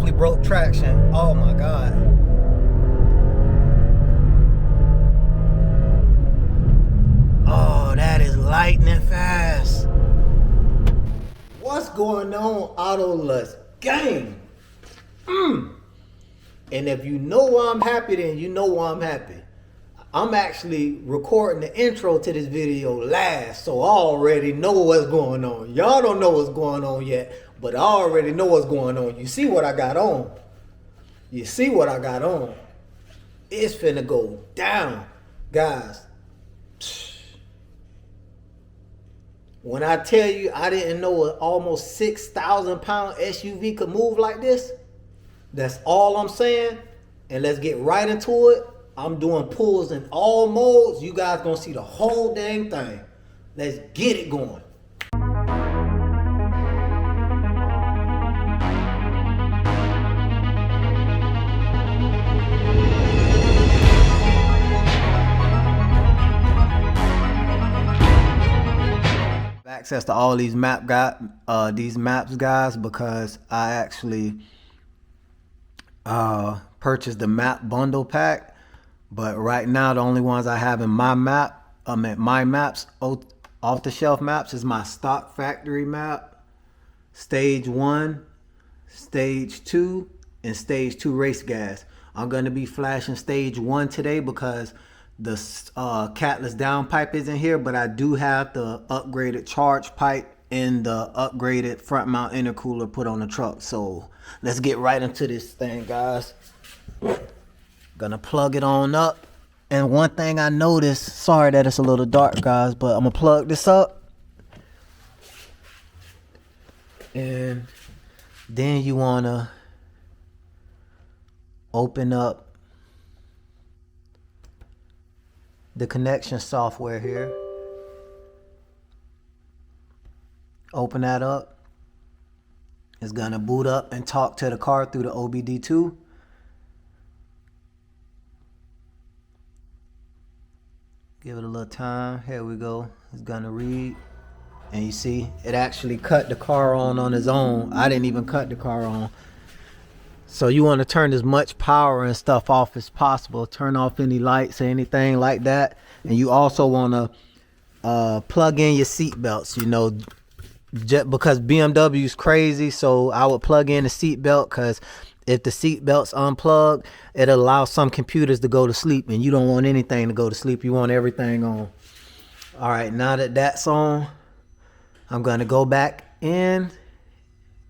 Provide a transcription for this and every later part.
definitely broke traction. Oh my God. Oh, that is lightning fast. What's going on, Autolust gang? And if you know why I'm happy, then you know why I'm happy. I'm actually recording the intro to this video last, so I already know what's going on. Y'all don't know what's going on yet, but I already know what's going on. You see what I got on? You see what I got on? It's finna go down, guys. When I tell you I didn't know an almost 6,000 pound SUV could move like this, that's all I'm saying. And let's get right into it. I'm doing pulls in all modes. You guys gonna see the whole dang thing. Let's get it going. Access to all these maps, guys, because I actually purchased the map bundle pack. But right now, the only ones I have in my maps, off the shelf maps, is my stock factory map, stage 1, stage 2, and stage 2 race gas. I'm gonna be flashing stage 1 today because the catless downpipe isn't here, but I do have the upgraded charge pipe and the upgraded front mount intercooler put on the truck. So let's get right into this thing, guys. Gonna plug it on up. And one thing I noticed, sorry that it's a little dark, guys, but I'm gonna plug this up. And then you wanna open up the connection software here. Open that up. It's gonna boot up and talk to the car through the OBD2. Give it a little time. Here we go. It's gonna read. And you see, it actually cut the car on its own. I didn't even cut the car on. So you want to turn as much power and stuff off as possible. Turn off any lights or anything like that. And you also want to plug in your seat belts, you know, just because BMW's crazy. So I would plug in the seat belt, because if the seat belt's unplugged, it allows some computers to go to sleep, and you don't want anything to go to sleep. You want everything on. All right, now that that's on, I'm going to go back in,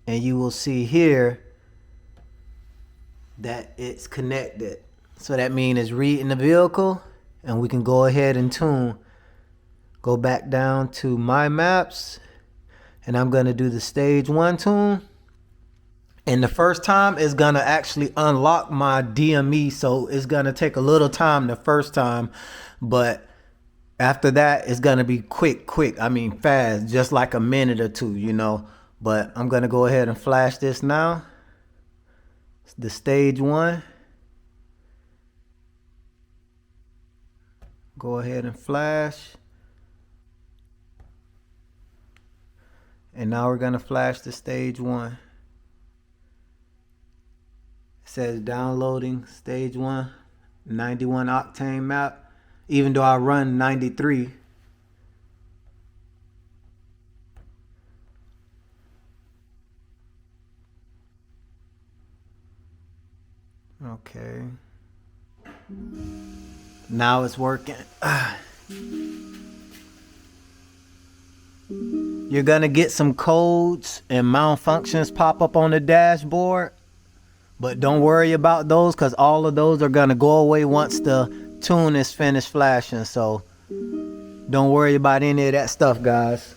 and you will see here that it's connected. So that means it's reading the vehicle, and we can go ahead and tune. Go back down to my maps, and I'm going to do the stage 1 tune. And the first time is gonna actually unlock my DME, so it's gonna take a little time the first time, but after that it's gonna be quick. I mean fast, just like a minute or two, you know. But I'm gonna go ahead and flash this now. It's the stage 1. Go ahead and flash. And now we're gonna flash the stage 1. Says downloading stage 1, 91 octane map, even though I run 93. Okay. Now it's working. You're gonna get some codes and malfunctions pop up on the dashboard. But don't worry about those, because all of those are going to go away once the tune is finished flashing. So don't worry about any of that stuff, guys.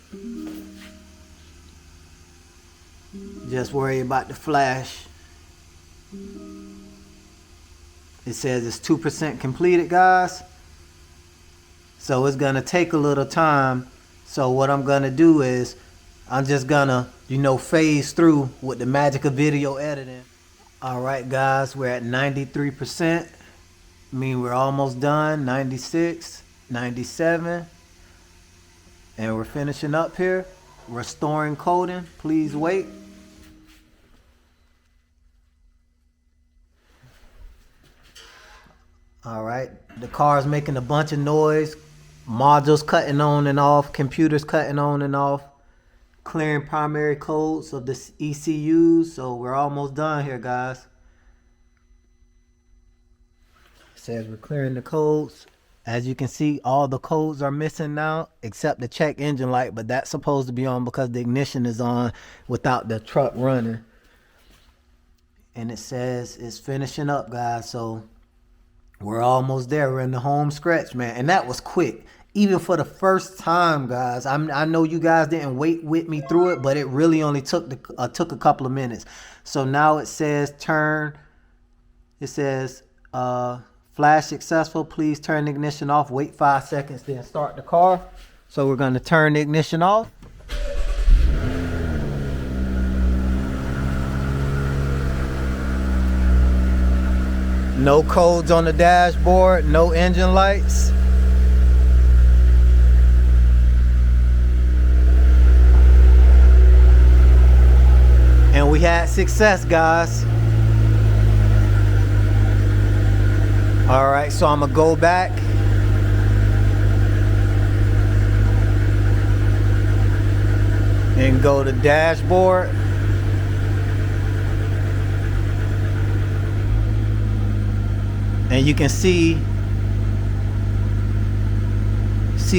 Just worry about the flash. It says it's 2% completed, guys. So it's going to take a little time. So what I'm going to do is I'm just going to, you know, phase through with the magic of video editing. All right, guys, we're at 93%. I mean, we're almost done. 96, 97. And we're finishing up here. Restoring coding. Please wait. All right, the car's making a bunch of noise. Modules cutting on and off, computers cutting on and off, clearing primary codes of the ECUs. So we're almost done here, guys. It says we're clearing the codes. As you can see, all the codes are missing now except the check engine light, but that's supposed to be on because the ignition is on without the truck running. And it says it's finishing up, guys. So we're almost there. We're in the home stretch, man. And that was quick. Even for the first time, guys. I know you guys didn't wait with me through it, but it really only took a couple of minutes. So now it says turn. It says flash successful. Please turn the ignition off. Wait 5 seconds, then start the car. So we're going to turn the ignition off. No codes on the dashboard, no engine lights. And we had success, guys. All right, so I'm gonna go back. And go to dashboard. And you can see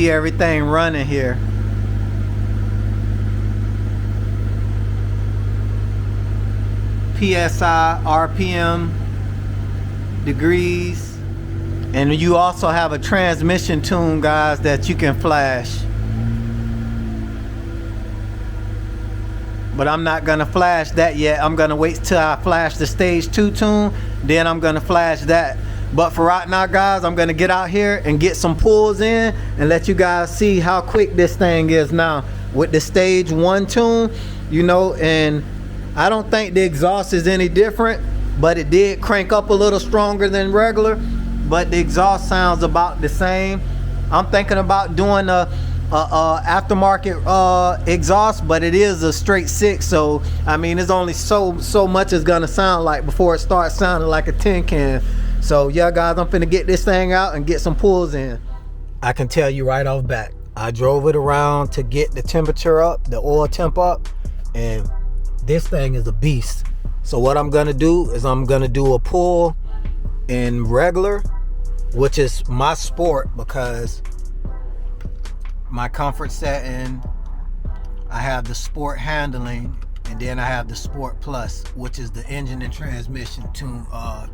everything running here. PSI, RPM, degrees, and you also have a transmission tune, guys, that you can flash. But I'm not gonna flash that yet. I'm gonna wait till I flash the stage 2 tune, then I'm gonna flash that. But for right now, guys, I'm gonna get out here and get some pulls in and let you guys see how quick this thing is now with the stage 1 tune, you know. And I don't think the exhaust is any different, but it did crank up a little stronger than regular, but the exhaust sounds about the same. I'm thinking about doing a aftermarket exhaust, but it is a straight 6, so I mean it's only so much it's gonna sound like before it starts sounding like a tin can. So yeah, guys, I'm finna get this thing out and get some pulls in. I can tell you right off back, I drove it around to get the temperature up, the oil temp up, and this thing is a beast. So what I'm gonna do is I'm gonna do a pull in regular, which is my sport, because my comfort setting, I have the sport handling, and then I have the sport plus, which is the engine and transmission tune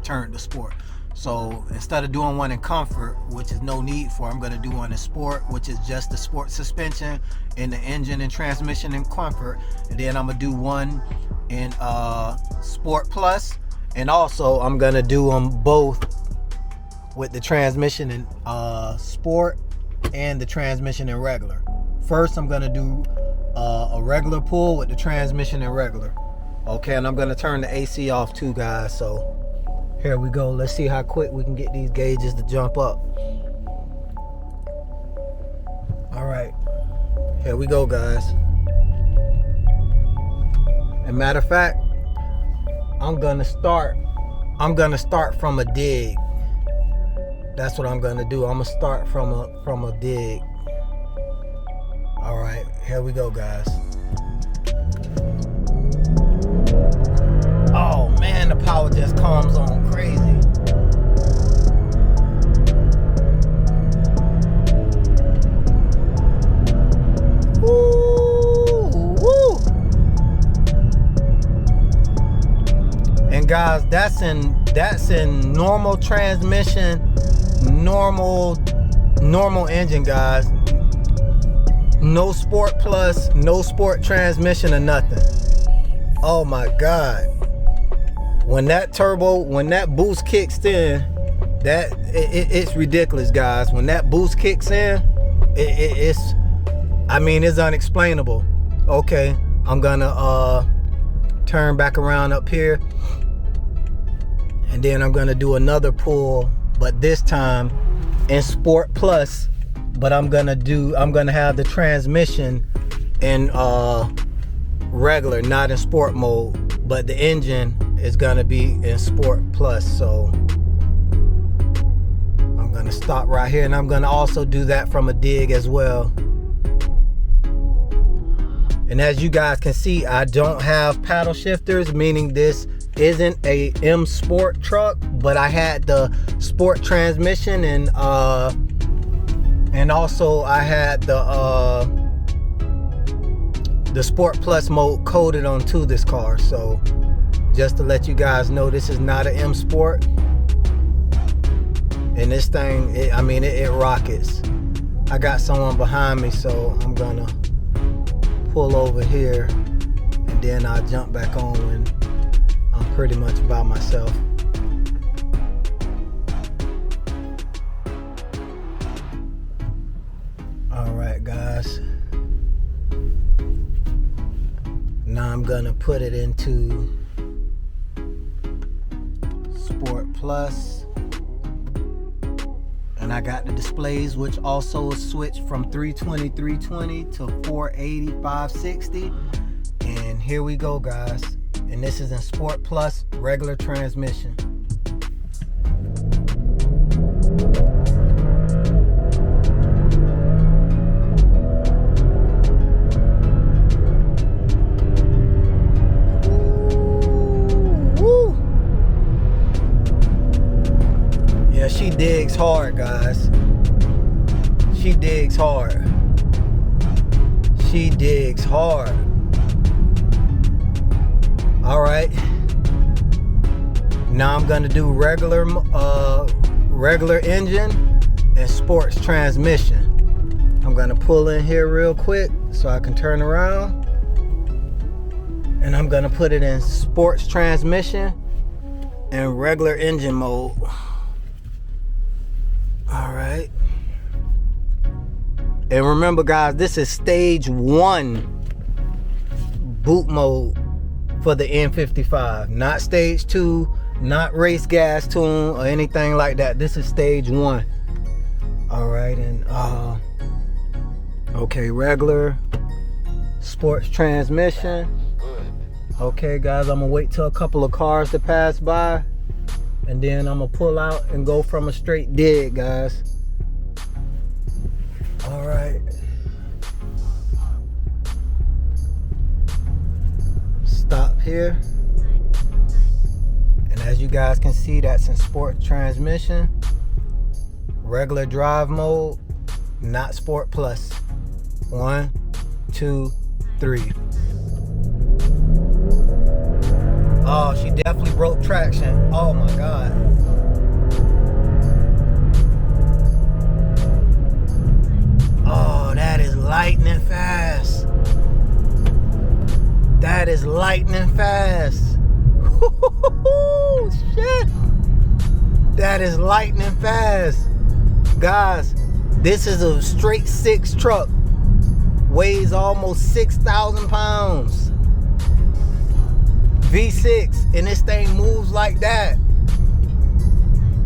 turned to sport. So instead of doing one in comfort, which is no need for, I'm going to do one in sport, which is just the sport suspension and the engine and transmission in comfort. And then I'm going to do one in sport plus, and also I'm going to do them both with the transmission in sport and the transmission in regular. First, I'm going to do a regular pull with the transmission in regular. Okay, and I'm going to turn the AC off too, guys. So here we go. Let's see how quick we can get these gauges to jump up. All right, here we go, guys. And matter of fact, I'm gonna start from a dig. That's what I'm gonna do. I'm gonna start from a dig. All right, here we go, guys. Oh man, the power just comes on crazy. Woo, woo. And guys, that's in normal transmission, normal engine, guys. No sport plus, no sport transmission or nothing. Oh my God. When that boost kicks in, it's ridiculous, guys. When that boost kicks in, it's unexplainable. Okay, I'm gonna turn back around up here, and then I'm gonna do another pull, but this time in sport plus. But I'm gonna have the transmission in regular, not in sport mode, but the engine is gonna be in sport plus. So gonna stop right here, and I'm gonna also do that from a dig as well. And as you guys can see, I don't have paddle shifters, meaning this isn't a M Sport truck, but I had the sport transmission, and also I had the Sport Plus mode coded onto this car. So just to let you guys know, this is not an M Sport, and this thing, it rockets. I got someone behind me, so I'm gonna pull over here, and then I'll jump back on when I'm pretty much by myself. All right, guys. Now I'm gonna put it into Sport Plus, and I got the displays, which also switched from 320 to 480 560. And here we go, guys. And this is in Sport Plus regular transmission. She digs hard, guys. She digs hard. She digs hard. All right. Now I'm gonna do regular engine and sports transmission. I'm gonna pull in here real quick so I can turn around, and I'm gonna put it in sports transmission and regular engine mode. All right. And remember, guys, this is stage 1 boot mode for the N55, not stage 2, not race gas tune or anything like that. This is stage 1. All right. And okay, regular sports transmission. Okay, guys, I'm gonna wait till a couple of cars to pass by, and then I'm gonna pull out and go from a straight dig, guys. All right. Stop here. And as you guys can see, that's in sport transmission, regular drive mode, not Sport Plus. 1, 2, 3. Oh, she definitely broke traction. Oh my God. Oh, that is lightning fast. That is lightning fast. Shit. That is lightning fast. Guys, this is a straight 6 truck. Weighs almost 6,000 pounds. V6, and this thing moves like that.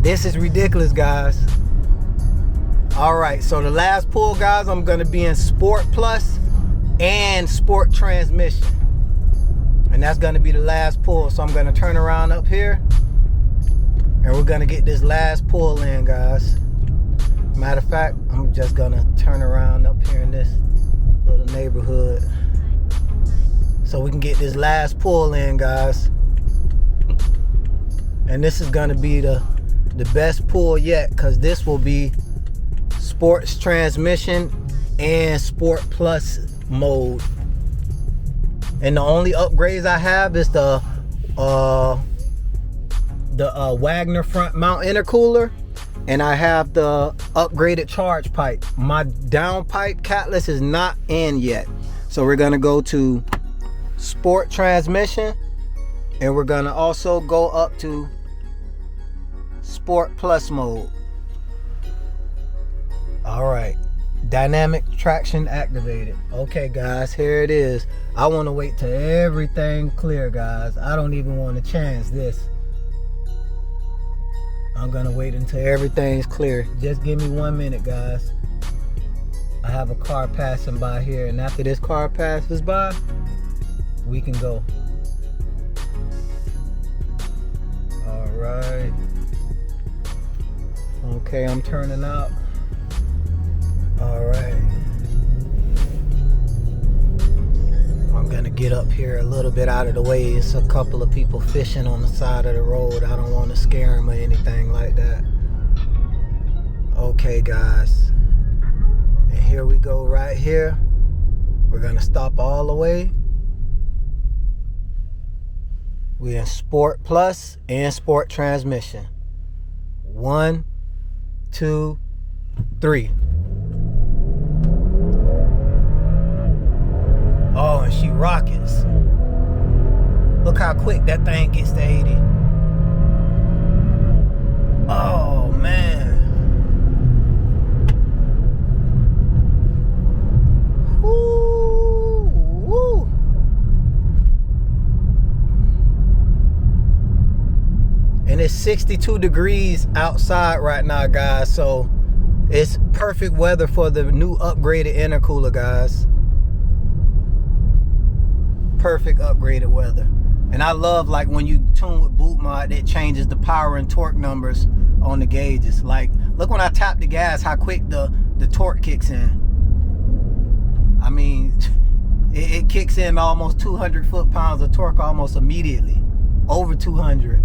This is ridiculous, guys. All right, so the last pull, guys, I'm gonna be in Sport Plus and Sport Transmission, and that's gonna be the last pull. So I'm gonna turn around up here, and we're gonna get this last pull in, guys. Matter of fact, I'm just gonna turn around up here in this little neighborhood, so we can get this last pull in, guys. And this is gonna be the best pull yet, because this will be sports transmission and Sport Plus mode. And the only upgrades I have is the Wagner front mount intercooler, and I have the upgraded charge pipe. My down pipe catless is not in yet, so we're gonna go to Sport Transmission, and we're gonna also go up to Sport Plus mode. All right, dynamic traction activated. Okay, guys, here it is. I want to wait till everything clear, guys. I don't even want to chance this. I'm gonna wait until everything's clear. Just give me 1 minute, guys. I have a car passing by here, and after this car passes by, we can go. All right. Okay. Okay, I'm turning out. All right. I'm gonna get up here a little bit out of the way. It's a couple of people fishing on the side of the road. I don't want to scare them or anything like that. Okay, guys. And here we go right here. We're gonna stop all the way. We're in Sport Plus and Sport Transmission. 1, 2, 3. Oh, and she rockets. Look how quick that thing gets to 80. Oh, man. Woo, woo. And it's 62 degrees outside right now, guys. So it's perfect weather for the new upgraded intercooler, guys. Perfect upgraded weather. And I love, like, when you tune with BOOTMOD, it changes the power and torque numbers on the gauges. Like, look when I tap the gas, how quick the torque kicks in. I mean, it kicks in almost 200 foot-pounds of torque almost immediately. Over 200.